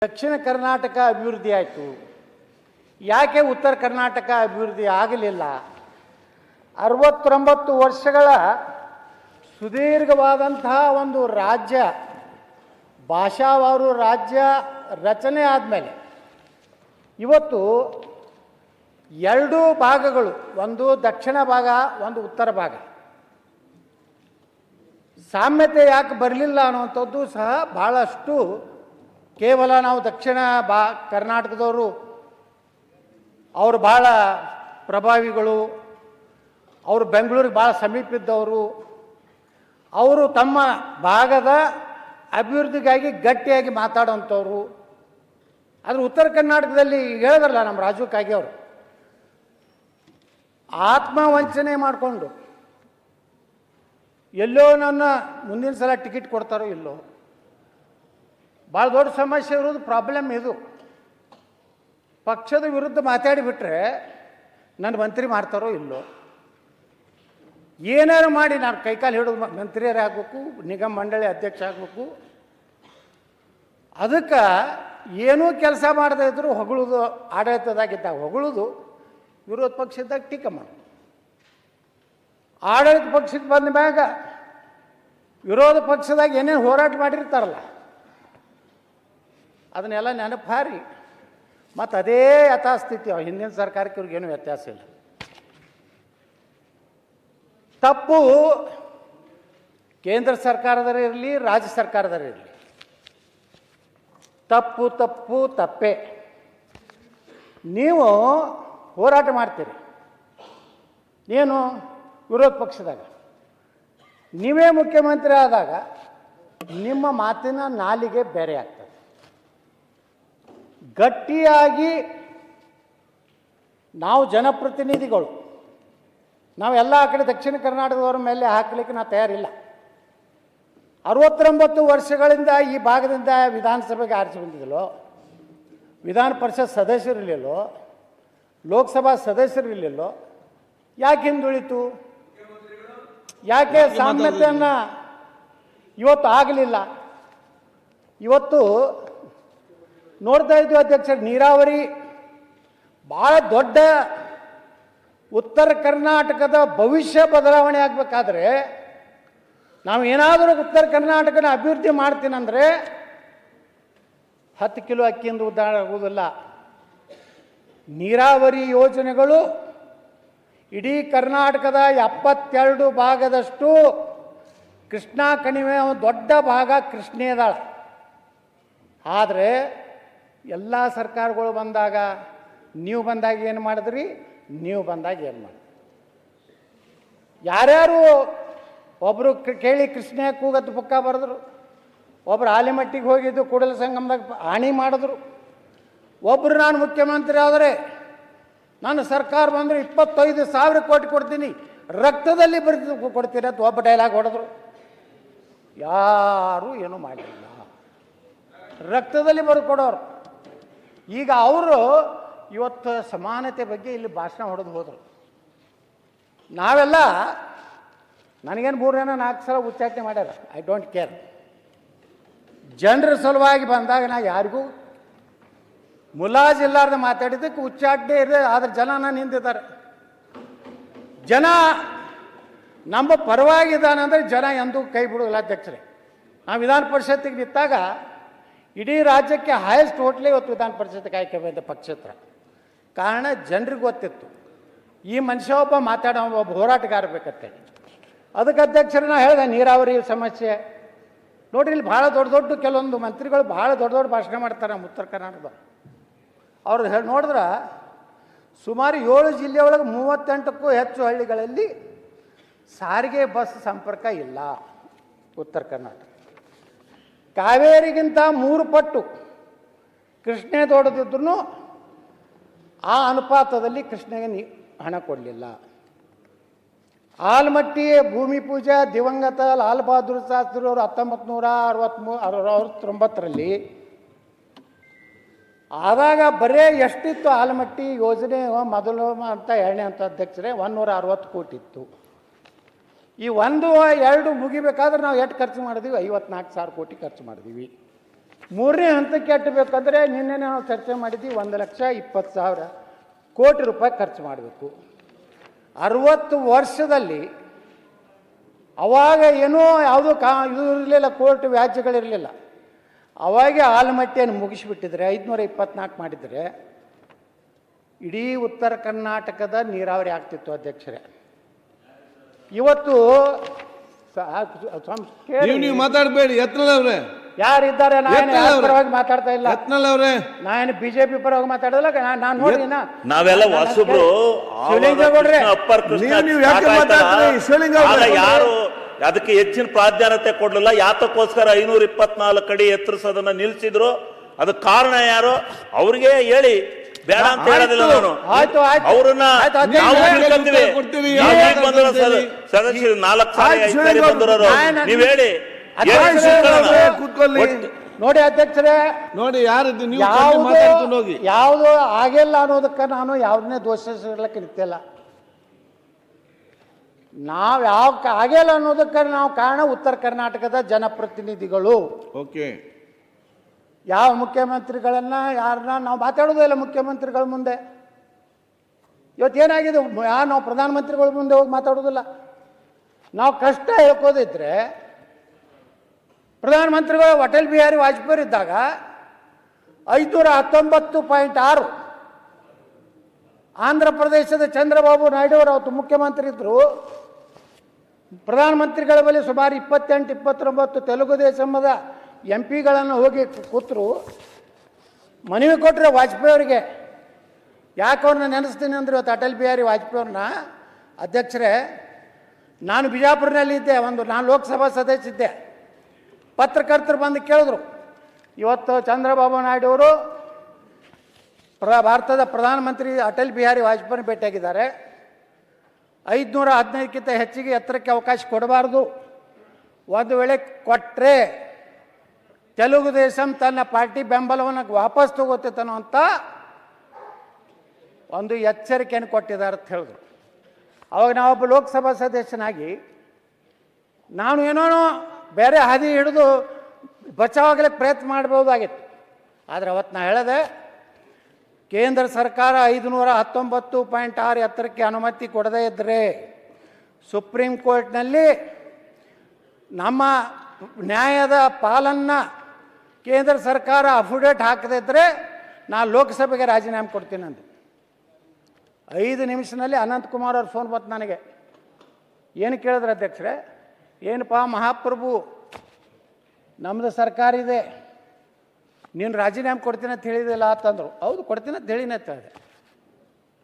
ದಕ್ಷಿಣ ಕರ್ನಾಟಕ ಅಭಿವೃದ್ಧಿ ಆಯಿತು, ಯಾಕೆ ಉತ್ತರ ಕರ್ನಾಟಕ ಅಭಿವೃದ್ಧಿ ಆಗಲಿಲ್ಲ? 69 ವರ್ಷಗಳ ಸುದೀರ್ಘವಾದಂತಹ ಒಂದು ರಾಜ್ಯ, ಭಾಷಾವಾರು ರಾಜ್ಯ ರಚನೆ ಆದಮೇಲೆ ಇವತ್ತು ಎರಡೂ ಭಾಗಗಳು, ಒಂದು ದಕ್ಷಿಣ ಭಾಗ, ಒಂದು ಉತ್ತರ ಭಾಗ, ಸಾಮ್ಯತೆ ಯಾಕೆ ಬರಲಿಲ್ಲ ಅನ್ನುವಂಥದ್ದು ಸಹ ಭಾಳಷ್ಟು. ಕೇವಲ ನಾವು ದಕ್ಷಿಣ ಕರ್ನಾಟಕದವರು ಅವರು ಭಾಳ ಪ್ರಭಾವಿಗಳು, ಅವರು ಬೆಂಗಳೂರಿಗೆ ಭಾಳ ಸಮೀಪಿದ್ದವರು, ಅವರು ತಮ್ಮ ಭಾಗದ ಅಭಿವೃದ್ಧಿಗಾಗಿ ಗಟ್ಟಿಯಾಗಿ ಮಾತಾಡೋಂಥವ್ರು. ಆದರೆ ಉತ್ತರ ಕರ್ನಾಟಕದಲ್ಲಿ ಹೇಳಿದ್ರಲ್ಲ ನಮ್ಮ ರಾಜು ಕಾಗೆ ಅವರು, ಆತ್ಮವಂಚನೆ ಮಾಡಿಕೊಂಡು ಎಲ್ಲೋ ನನ್ನ ಮುಂದಿನ ಸಲ ಟಿಕೆಟ್ ಕೊಡ್ತಾರೋ ಇಲ್ಲೋ, ಭಾಳ ದೊಡ್ಡ ಸಮಸ್ಯೆ ಇರೋದು ಪ್ರಾಬ್ಲಮ್ ಇದು. ಪಕ್ಷದ ವಿರುದ್ಧ ಮಾತಾಡಿಬಿಟ್ರೆ ನನ್ನ ಮಂತ್ರಿ ಮಾಡ್ತಾರೋ ಇಲ್ಲೋ, ಏನಾರು ಮಾಡಿ ನಾನು ಕೈಕಾಲು ಹಿಡಿದು ಮಂತ್ರಿಯರೇ ಆಗಬೇಕು, ನಿಗಮ ಮಂಡಳಿ ಅಧ್ಯಕ್ಷ ಆಗಬೇಕು. ಅದಕ್ಕೆ ಏನೂ ಕೆಲಸ ಮಾಡದೇ ಇದ್ದರೂ ಹೊಗಳೋದು, ಆಡಳಿತದಾಗಿದ್ದಾಗ ಹೊಗಳೋದು, ವಿರೋಧ ಪಕ್ಷದಾಗ ಟೀಕೆ ಮಾಡೋದು. ಆಡಳಿತ ಪಕ್ಷಕ್ಕೆ ಬಂದ ಮ್ಯಾಗ ವಿರೋಧ ಪಕ್ಷದಾಗ ಏನೇನು ಹೋರಾಟ ಮಾಡಿರ್ತಾರಲ್ಲ ಅದನ್ನೆಲ್ಲ ನೆನಪು ಹಾರಿ ಮತ್ತು ಅದೇ ಯಥಾಸ್ಥಿತಿ. ಹಿಂದಿನ ಸರ್ಕಾರಕ್ಕೆ ಇವ್ರಿಗೇನು ವ್ಯತ್ಯಾಸ ಇಲ್ಲ. ತಪ್ಪು ಕೇಂದ್ರ ಸರ್ಕಾರದರೇ ಇರಲಿ, ರಾಜ್ಯ ಸರ್ಕಾರದರೇ ಇರಲಿ, ತಪ್ಪು ತಪ್ಪು ತಪ್ಪೇ. ನೀವು ಹೋರಾಟ ಮಾಡ್ತೀರಿ, ಏನು ವಿರೋಧ ಪಕ್ಷದಾಗ, ನೀವೇ ಮುಖ್ಯಮಂತ್ರಿ ಆದಾಗ ನಿಮ್ಮ ಮಾತಿನ ನಾಲಿಗೆ ಬೇರೆ ಆಗ್ತದೆ. ಗಟ್ಟಿಯಾಗಿ ನಾವು ಜನಪ್ರತಿನಿಧಿಗಳು, ನಾವೆಲ್ಲ ಆ ಕಡೆ ದಕ್ಷಿಣ ಕರ್ನಾಟಕದವ್ರ ಮೇಲೆ ಹಾಕಲಿಕ್ಕೆ ನಾವು ತಯಾರಿಲ್ಲ. 69 ವರ್ಷಗಳಿಂದ ಈ ಭಾಗದಿಂದ ವಿಧಾನಸಭೆಗೆ ಆರಿಸಿ ಬಂದಿದ್ದಲ್ಲೋ, ವಿಧಾನ ಪರಿಷತ್ ಸದಸ್ಯರಿರಲಿಲ್ಲೋ, ಲೋಕಸಭಾ ಸದಸ್ಯರಿರಲಿಲ್ಲೋ, ಯಾಕೆ ಹಿಂದುಳಿತು? ಯಾಕೆ ಸಾಮ್ಯತೆಯನ್ನು ಇವತ್ತು ಆಗಲಿಲ್ಲ? ಇವತ್ತು ನೋಡ್ತಾ ಇದ್ವಿ ಅಧ್ಯಕ್ಷರು, ನೀರಾವರಿ ಭಾಳ ದೊಡ್ಡ ಉತ್ತರ ಕರ್ನಾಟಕದ ಭವಿಷ್ಯ ಬದಲಾವಣೆ ಆಗಬೇಕಾದ್ರೆ ನಾವು ಏನಾದರೂ ಉತ್ತರ ಕರ್ನಾಟಕನ ಅಭಿವೃದ್ಧಿ ಮಾಡ್ತೀನಂದರೆ 10 ಕಿಲೋ ಅಕ್ಕಿಯಿಂದ ಉದ್ಧಾರ ಆಗುವುದಿಲ್ಲ. ನೀರಾವರಿ ಯೋಜನೆಗಳು ಇಡೀ ಕರ್ನಾಟಕದ 72 ಭಾಗದಷ್ಟು ಕೃಷ್ಣಾ ಕಣಿವೆ ದೊಡ್ಡ ಭಾಗ ಕೃಷ್ಣೇದಾಳ. ಆದರೆ ಎಲ್ಲ ಸರ್ಕಾರಗಳು ಬಂದಾಗ, ನೀವು ಬಂದಾಗ ಏನು ಮಾಡಿದ್ರಿ, ನೀವು ಬಂದಾಗ ಏನು ಮಾಡಿದ್ರಿ? ಯಾರ್ಯಾರು ಒಬ್ಬರು ಕೇಳಿ ಕೃಷ್ಣ ಕೂಗತ್ತು ಪುಕ್ಕ ಬರೆದ್ರು, ಒಬ್ಬರು ಆಲಿಮಟ್ಟಿಗೆ ಹೋಗಿದ್ದು ಕೂಡಲ ಸಂಗಮದಾಗ ಹಾನಿ ಮಾಡಿದ್ರು, ಒಬ್ಬರು ನಾನು ಮುಖ್ಯಮಂತ್ರಿ ಆದರೆ ನಾನು ಸರ್ಕಾರ ಬಂದರೆ 25,000 ಕೋಟಿ ಕೊಡ್ತೀನಿ, ರಕ್ತದಲ್ಲಿ ಬರೆದು ಕೊಡ್ತೀನಿ ಅಂತ ಒಬ್ಬ ಡೈಲಾಗ್ ಹೊಡೆದ್ರು. ಯಾರೂ ಏನೂ ಮಾಡಲಿಲ್ಲ, ರಕ್ತದಲ್ಲಿ ಬರೆದು ಕೊಡೋರು. ಈಗ ಅವರು ಇವತ್ತು ಸಮಾನತೆ ಬಗ್ಗೆ ಇಲ್ಲಿ ಭಾಷಣ ಹೊಡೆದು ಹೋದರು. ನಾವೆಲ್ಲ, ನನಗೇನು 3-4 ಸಲ ಉಚ್ಚಾಟನೆ ಮಾಡ್ಯಾರ, ಐ ಡೋಂಟ್ ಕೇರ್. ಜನರ ಸಲುವಾಗಿ ಬಂದಾಗ ನಾ ಯಾರಿಗೂ ಮುಲಾಜಿಲ್ಲಾರ್ದೆ ಮಾತಾಡಿದ್ದಕ್ಕೆ ಉಚ್ಚಾಟನೆ ಇದೆ. ಆದರೆ ಜನ ನಾನು ನಿಂತಿದ್ದಾರೆ. ಜನ ನಮ್ಮ ಪರವಾಗಿದ್ದಾನಂದರೆ ಜನ ಎಂದೂ ಕೈ ಬಿಡೋಲ್ಲ ಅಧ್ಯಕ್ಷರೇ. ನಾವು ವಿಧಾನ ಪರಿಷತ್ತಿಗೆ ನಿಂತಾಗ ಇಡೀ ರಾಜ್ಯಕ್ಕೆ ಹೈಯೆಸ್ಟ್ ಹೋಟ್ಲೇ ಇವತ್ತು ವಿಧಾನ ಪರಿಷತ್ತಿಗೆ ಆಯ್ಕೆ ಬಂದ ಪಕ್ಷೇತರ. ಕಾರಣ ಜನರಿಗೆ ಗೊತ್ತಿತ್ತು, ಈ ಮನುಷ್ಯ ಒಬ್ಬ ಮಾತಾಡೋ ಒಬ್ಬ ಹೋರಾಟಗಾರ ಬೇಕಂತೇಳಿ. ಅದಕ್ಕೆ ಅಧ್ಯಕ್ಷರನ್ನ ಹೇಳಿದೆ, ನೀರಾವರಿ ಸಮಸ್ಯೆ ನೋಡ್ರಿ, ಇಲ್ಲಿ ಭಾಳ ದೊಡ್ಡ ದೊಡ್ಡ ಕೆಲವೊಂದು ಮಂತ್ರಿಗಳು ಭಾಳ ದೊಡ್ಡ ದೊಡ್ಡ ಭಾಷಣ ಮಾಡ್ತಾರೆ ನಮ್ಮ ಉತ್ತರ ಕರ್ನಾಟಕದ. ಅವ್ರು ನೋಡಿದ್ರೆ ಸುಮಾರು 7 ಜಿಲ್ಲೆ ಒಳಗೆ 38ಕ್ಕೂ ಹೆಚ್ಚು ಹಳ್ಳಿಗಳಲ್ಲಿ ಸಾರಿಗೆ ಬಸ್ ಸಂಪರ್ಕ ಇಲ್ಲ. ಉತ್ತರ ಕರ್ನಾಟಕ ಕಾವೇರಿಗಿಂತ 3 ಪಟ್ಟು ಕೃಷ್ಣೆ ದೊಡ್ಡದಿದ್ರು ಆ ಅನುಪಾತದಲ್ಲಿ ಕೃಷ್ಣೆಗೆ ಹಣ ಕೊಡಲಿಲ್ಲ. ಆಲಮಟ್ಟಿ ಭೂಮಿ ಪೂಜೆ ದಿವಂಗತ ಲಾಲ್ ಬಹದ್ದೂರ್ ಶಾಸ್ತ್ರಿ ಅವರು 1969ರಲ್ಲಿ ಆದಾಗ ಬರೇ ಎಷ್ಟಿತ್ತು ಆಲಮಟ್ಟಿ ಯೋಜನೆ ಮೊದಲು ಅಂತ 2ನೇ ಹಂತ ಅಧ್ಯಕ್ಷರೇ 160 ಕೋಟಿ ಇತ್ತು. ಈ 1-2 ಮುಗಿಬೇಕಾದ್ರೆ ನಾವು ಎಷ್ಟು ಖರ್ಚು ಮಾಡಿದ್ವಿ? 54,000 ಕೋಟಿ ಖರ್ಚು ಮಾಡಿದ್ವಿ. ಮೂರನೇ ಹಂತಕ್ಕೆ ಎಟ್ಟಬೇಕಂದ್ರೆ ನಿನ್ನೆ ನಾವು ಚರ್ಚೆ ಮಾಡಿದ್ವಿ 1,20,000 ಕೋಟಿ ರೂಪಾಯಿ ಖರ್ಚು ಮಾಡಬೇಕು. 60 ವರ್ಷದಲ್ಲಿ ಅವಾಗ ಏನೋ ಯಾವುದೋ ಇದು ಇರಲಿಲ್ಲ, ಕೋರ್ಟ್ ವ್ಯಾಜ್ಯಗಳಿರಲಿಲ್ಲ. ಅವಾಗೆ ಆಲಮಟ್ಟಿಯನ್ನು ಮುಗಿಸಿಬಿಟ್ಟಿದ್ರೆ 524 ಮಾಡಿದರೆ ಇಡೀ ಉತ್ತರ ಕರ್ನಾಟಕದ ನೀರಾವರಿ ಆಗ್ತಿತ್ತು ಅಧ್ಯಕ್ಷರೇ. ಇವತ್ತು ನೀವು ಮಾತಾಡಬೇಡಿ, ಯತ್ನಾಳ್ ಯಾರಿದ್ದಾರೆ, ನಾನು ಪರವಾಗಿ ಮಾತಾಡ್ತಾ ಇಲ್ಲ. ಯತ್ನಾಳ್ ಅವರೇ, ನಾನು ಬಿಜೆಪಿ ಪರವಾಗಿ ಮಾತಾಡೋದಿಲ್ಲ. ನಾನು ನೋಡಿ ನಾವೆಲ್ಲ ಹೊಸಬ್ರು ಯಾರು ಅದಕ್ಕೆ ಹೆಚ್ಚಿನ ಪ್ರಾಧಾನ್ಯತೆ ಕೊಡ್ಲಿಲ್ಲ. ಯಾತಕ್ಕೋಸ್ಕರ 524 ಅಡಿ ಎತ್ತರಿಸೋದನ್ನ ನಿಲ್ಸಿದ್ರು, ಅದಕ್ಕೆ ಕಾರಣ ಯಾರು ಅವ್ರಿಗೆ ಹೇಳಿ, ಬೇಡ ಅಂತ ಹೇಳೋದಿಲ್ಲ ನಾನು. ಅವ್ರನ್ನ ಸದಸ್ಯರು 4,000 ಬಂದಿರೋರು, ನೀವ್ ಹೇಳಿ. ನೋಡಿ ಅಧ್ಯಕ್ಷರೇ, ನೋಡಿ ಯಾರು ಯಾವುದು ಆಗಿಲ್ಲ ಅನ್ನೋದಕ್ಕೆ ನಾನು ಯಾವ್ದನ್ನೇ ದೋಷ ಸಿಗ್ಲಿಕ್ಕೆ ನಿಂತಿಲ್ಲ. ನಾವು ಯಾವ ಆಗಿಲ್ಲ ಅನ್ನೋದಕ್ಕೆ ನಾವು ಕಾರಣ ಉತ್ತರ ಕರ್ನಾಟಕದ ಜನಪ್ರತಿನಿಧಿಗಳು. ಓಕೆ, ಯಾವ ಮುಖ್ಯಮಂತ್ರಿಗಳನ್ನ ಯಾರನ್ನ ನಾವು ಮಾತಾಡೋದೇ ಇಲ್ಲ ಮುಖ್ಯಮಂತ್ರಿಗಳ ಮುಂದೆ. ಇವತ್ತೇನಾಗಿದೆ, ನಾವು ಪ್ರಧಾನಮಂತ್ರಿಗಳ ಮುಂದೆ ಹೋಗಿ ಮಾತಾಡೋದಿಲ್ಲ. ನಾವು ಕಷ್ಟ ಹೇಳ್ಕೋದಿದ್ರೆ ಪ್ರಧಾನಮಂತ್ರಿಗಳು ಅಟಲ್ ಬಿಹಾರಿ ವಾಜಪೇಯಿ ಇದ್ದಾಗ 519.6, ಆಂಧ್ರ ಪ್ರದೇಶದ ಚಂದ್ರಬಾಬು ನಾಯ್ಡು ಅವರು ಅವತ್ತು ಮುಖ್ಯಮಂತ್ರಿ ಇದ್ದರು. ಪ್ರಧಾನಮಂತ್ರಿಗಳ ಬಳಿ ಸುಮಾರು 28-29 ತೆಲುಗು ದೇಶಮದ MP ಗಳನ್ನು ಹೋಗಿ ಕೂತರು, ಮನವಿ ಕೊಟ್ಟರೆ ವಾಜಪೇಯಿ ಅವರಿಗೆ. ಯಾಕೆ ಅವ್ರನ್ನ ನೆನೆಸ್ತೀನಿ ಅಂದರೆ ಇವತ್ತು ಅಟಲ್ ಬಿಹಾರಿ ವಾಜಪೇಯಿ ಅವ್ರನ್ನ ಅಧ್ಯಕ್ಷರೇ, ನಾನು ಬಿಜಾಪುರದಲ್ಲಿ ಇದ್ದೆ, ನಾನು ಲೋಕಸಭಾ ಸದಸ್ಯ ಇದ್ದೆ. ಪತ್ರಕರ್ತರು ಬಂದು ಕೇಳಿದ್ರು, ಇವತ್ತು ಚಂದ್ರಬಾಬು ನಾಯ್ಡು ಅವರು ಭಾರತದ ಪ್ರಧಾನಮಂತ್ರಿ ಅಟಲ್ ಬಿಹಾರಿ ವಾಜಪೇಯಿ ಭೇಟಿಯಾಗಿದ್ದಾರೆ. 515ಕ್ಕಿಂತ ಹೆಚ್ಚಿಗೆ ಎತ್ತರಕ್ಕೆ ಅವಕಾಶ ಕೊಡಬಾರ್ದು, ಒಂದು ವೇಳೆ ಕೊಟ್ಟರೆ ತೆಲುಗು ದೇಶಂ ತನ್ನ ಪಾರ್ಟಿ ಬೆಂಬಲವನ್ನು ವಾಪಸ್ ತಗೋತೇತನೋ ಅಂತ ಒಂದು ಎಚ್ಚರಿಕೆಯನ್ನು ಕೊಟ್ಟಿದ್ದಾರೆ ಅಂತ ಹೇಳಿದ್ರು. ಅವಾಗ ನಾವೊಬ್ಬ ಲೋಕಸಭಾ ಸದಸ್ಯನಾಗಿ ನಾನು ಏನೋ ಬೇರೆ ಹಾದಿ ಹಿಡಿದು ಬಚಾವಾಗಲಿಕ್ಕೆ ಪ್ರಯತ್ನ ಮಾಡಬಹುದಾಗಿತ್ತು. ಆದರೆ ಅವತ್ತು ನಾ ಹೇಳಿದೆ, ಕೇಂದ್ರ ಸರ್ಕಾರ 519.6 ಎತ್ತರಕ್ಕೆ ಅನುಮತಿ ಕೊಡದೇ ಇದ್ದರೆ ಸುಪ್ರೀಂ ಕೋರ್ಟ್ನಲ್ಲಿ ನಮ್ಮ ನ್ಯಾಯದ ಪಾಲನ್ನು ಕೇಂದ್ರ ಸರ್ಕಾರ ಅಫಿಡೇಟ್ ಹಾಕದೇ ಇದ್ದರೆ ನಾನು ಲೋಕಸಭೆಗೆ ರಾಜೀನಾಮೆ ಕೊಡ್ತೀನಿ ಅಂದೆ. 5 ನಿಮಿಷದಲ್ಲಿ ಅನಂತಕುಮಾರ್ ಅವ್ರ ಫೋನ್ ಬಂತು ನನಗೆ. ಏನು ಕೇಳಿದ್ರೆ ಅಧ್ಯಕ್ಷರೇ, ಏನಪ್ಪ ಮಹಾಪ್ರಭು, ನಮ್ಮದು ಸರ್ಕಾರ ಇದೆ, ನೀನು ರಾಜೀನಾಮೆ ಕೊಡ್ತೀನಿ ಅಂತ ಹೇಳಿದಿಲ್ಲ ಅಂತಂದರು. ಹೌದು ಕೊಡ್ತೀನಿ ಅಂತ ಹೇಳಿನೇ ಅಂತ ಹೇಳಿದೆ,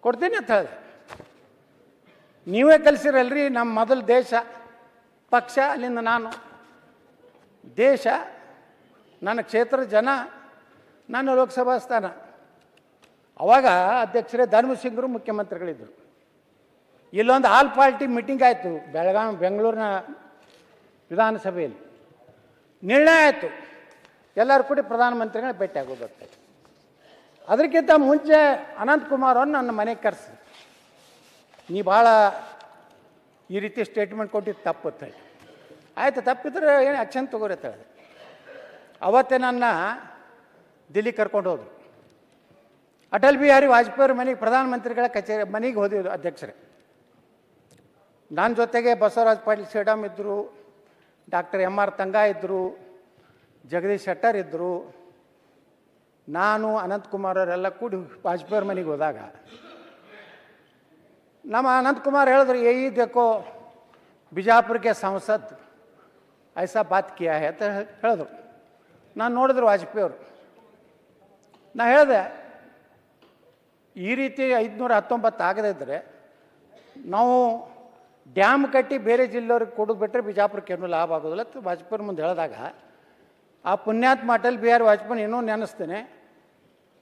ಕೊಡ್ತೀನಿ ಅಂತ ಹೇಳಿದೆ. ನೀವೇ ಕಲಿಸಿರಲ್ರಿ ನಮ್ಮ ಮೊದಲು ದೇಶ ಪಕ್ಷ, ಅಲ್ಲಿಂದ ನಾನು ದೇಶ, ನನ್ನ ಕ್ಷೇತ್ರದ ಜನ, ನನ್ನ ಲೋಕಸಭಾ ಸ್ಥಾನ. ಅವಾಗ ಅಧ್ಯಕ್ಷರೇ ಧರ್ಮಸಿಂಗರು ಮುಖ್ಯಮಂತ್ರಿಗಳಿದ್ದರು. ಇಲ್ಲೊಂದು ಆಲ್ ಪಾರ್ಟಿ ಮೀಟಿಂಗ್ ಆಯಿತು ಬೆಂಗಳೂರಿನ ವಿಧಾನಸಭೆಯಲ್ಲಿ. ನಿರ್ಣಯ ಆಯಿತು, ಎಲ್ಲರೂ ಕೂಡಿ ಪ್ರಧಾನಮಂತ್ರಿಗಳನ್ನ ಭೇಟಿ ಆಗೋದಕ್ಕೆ. ಅದಕ್ಕಿಂತ ಮುಂಚೆ ಅನಂತಕುಮಾರ್ ಅವ್ರನ್ನ ನನ್ನ ಮನೆಗೆ ಕರೆಸಿ, ನೀ ಭಾಳ ಈ ರೀತಿ ಸ್ಟೇಟ್ಮೆಂಟ್ ಕೊಟ್ಟಿದ್ದು ತಪ್ಪುತ್ತೆ. ಆಯಿತು, ತಪ್ಪಿದ್ರೆ ಏನು ಆ್ಯಕ್ಷನ್ ತಗೋರಿ ಅಂತ ಹೇಳಿದೆ. ಅವತ್ತೇ ನನ್ನ ದಿಲ್ಲಿ ಕರ್ಕೊಂಡು ಹೋದರು. ಅಟಲ್ ಬಿಹಾರಿ ವಾಜಪೇಯಿ ಅವ್ರ ಮನೆಗೆ, ಪ್ರಧಾನಮಂತ್ರಿಗಳ ಕಚೇರಿ ಮನೆಗೆ ಹೋದಿದ್ದು ಅಧ್ಯಕ್ಷರೇ. ನನ್ನ ಜೊತೆಗೆ ಬಸವರಾಜ ಪಾಟೀಲ್ ಸೇಡಮ್ ಇದ್ದರು, ಡಾಕ್ಟರ್ MR ತಂಗ ಇದ್ದರು, ಜಗದೀಶ್ ಶೆಟ್ಟರ್ ಇದ್ದರು, ನಾನು ಅನಂತಕುಮಾರ್ ಅವರೆಲ್ಲ ಕೂಡಿ ವಾಜಪೇಯಿ ಅವ್ರ ಮನೆಗೆ ಹೋದಾಗ ನಮ್ಮ ಅನಂತಕುಮಾರ್ ಹೇಳಿದ್ರು, ಯಹಿ ದೇಖೋ ಬಿಜಾಪುರಕ್ಕೆ ಸಂಸದ್ ಐಸಾ ಬಾತ್ ಕಿಯಾ ಹೈ ಅಂತ ಹೇಳಿದ್ರು. ನಾನು ನೋಡಿದ್ರು ವಾಜಪೇಯಿ ಅವರು. ನಾ ಹೇಳಿದೆ, ಈ ರೀತಿ 519 ಆಗದೇ ಇದ್ದರೆ ನಾವು ಡ್ಯಾಮ್ ಕಟ್ಟಿ ಬೇರೆ ಜಿಲ್ಲೆಯವ್ರಿಗೆ ಕೊಡೋದು ಬಿಟ್ಟರೆ ಬಿಜಾಪುರಕ್ಕೆ ಏನೂ ಲಾಭ ಆಗೋದಿಲ್ಲ ಅಂತ ವಾಜಪೇಯಿ ಮುಂದೆ ಹೇಳಿದಾಗ, ಆ ಪುಣ್ಯಾತ್ಮ ಅಟಲ್ ಬಿಹಾರಿ ವಾಜಪೇಯಿ ಇನ್ನೂ ನೆನೆಸ್ತೇನೆ.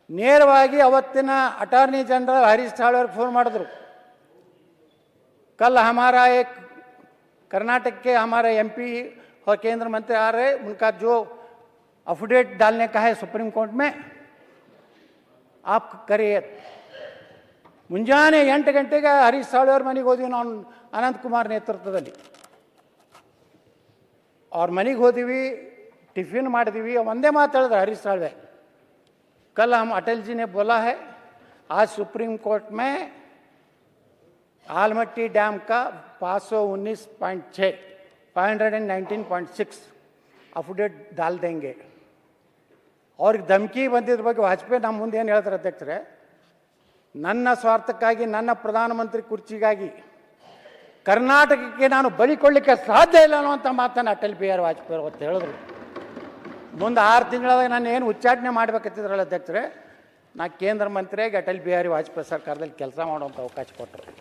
ನೇರವಾಗಿ ಅವತ್ತಿನ ಅಟಾರ್ನಿ ಜನರಲ್ ಹರೀಶ್ ಸಾಳ್ವೆ ಅವ್ರಿಗೆ ಫೋನ್ ಮಾಡಿದ್ರು, कल हमारा एक कर्नाटक के हमारे MP और केंद्र मंत्री आ रहे, उनका जो अफिडेविट डालने का है सुप्रीम कोर्ट में, आप करिए. ಮುಂಜಾನೆ 8 ಗಂಟೆಗೆ ಹರೀಶ್ ಸಾಳ್ವೆ ಅವ್ರ ಮನೆಗೆ ಹೋದ್ವಿ ನಾವು, ಅನಂತಕುಮಾರ್ ನೇತೃತ್ವದಲ್ಲಿ ಅವ್ರ ಮನೆಗೆ ಹೋದ್ವಿ. टिफिन ಮಾಡಿದ್ವಿ ಒಂದೇ ಮಾತು ಹೇಳಿದ್ರು ಹರೀಶ್ ಸಾಳ್ವೆ कल हम अटल जी ने बोला है आज सुप्रीम कोर्ट में आलमट्टी डैम का 519.6 519.6 ಅಫಿಡೇಟ್ डाल देंगे ಅವ್ರಿಗೆ ಧಮಕಿ ಬಂದಿದ್ರ ಬಗ್ಗೆ ವಾಜಪೇಯಿ ನಮ್ಮ ಮುಂದೆ ಏನು ಹೇಳ್ತಾರೆ ಅಧ್ಯಕ್ಷರೇ, ನನ್ನ ಸ್ವಾರ್ಥಕ್ಕಾಗಿ ನನ್ನ ಪ್ರಧಾನಮಂತ್ರಿ ಕುರ್ಚಿಗಾಗಿ ಕರ್ನಾಟಕಕ್ಕೆ ನಾನು ಬಲಿ ಕೊಡಲಿಕ್ಕೆ ಸಾಧ್ಯ ಇಲ್ಲ ಅನ್ನುವಂಥ ಮಾತನ್ನು ಅಟಲ್ ಬಿಹಾರಿ ವಾಜಪೇಯಿ ಅವತ್ತು ಹೇಳಿದ್ರು. ಮುಂದೆ 6 ತಿಂಗಳಾಗ ನಾನು ಏನು ಉಚ್ಚಾಟನೆ ಮಾಡ್ಬೇಕಂತಿದ್ರಲ್ಲ ಅಧ್ಯಕ್ಷರೇ, ನಾ ಕೇಂದ್ರ ಮಂತ್ರಿಯಾಗಿ ಅಟಲ್ ಬಿಹಾರಿ ವಾಜಪೇಯಿ ಸರ್ಕಾರದಲ್ಲಿ ಕೆಲಸ ಮಾಡುವಂಥ ಅವಕಾಶ ಕೊಟ್ಟರು.